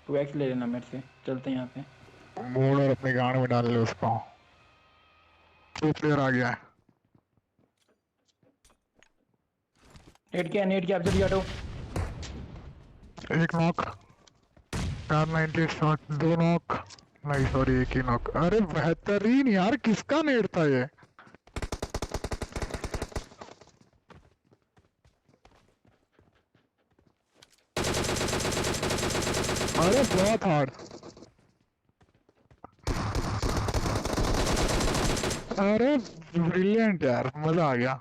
2x ले लेना मेरे से, चलते हैं यहाँ पे। मोड़ और अपने गाड़ में डाल ले उसको। 2 प्लेयर आ गया है। नेट किया, आप जल्दी हटो। एक नॉक। 490 shot, 2 knock. नहीं सॉरी, एक ही नॉक। अरे बेहतरीन यार, किसका नेट था ये? अरे बहुत हार्ड। अरे ब्रिलियंट यार, मजा आ गया।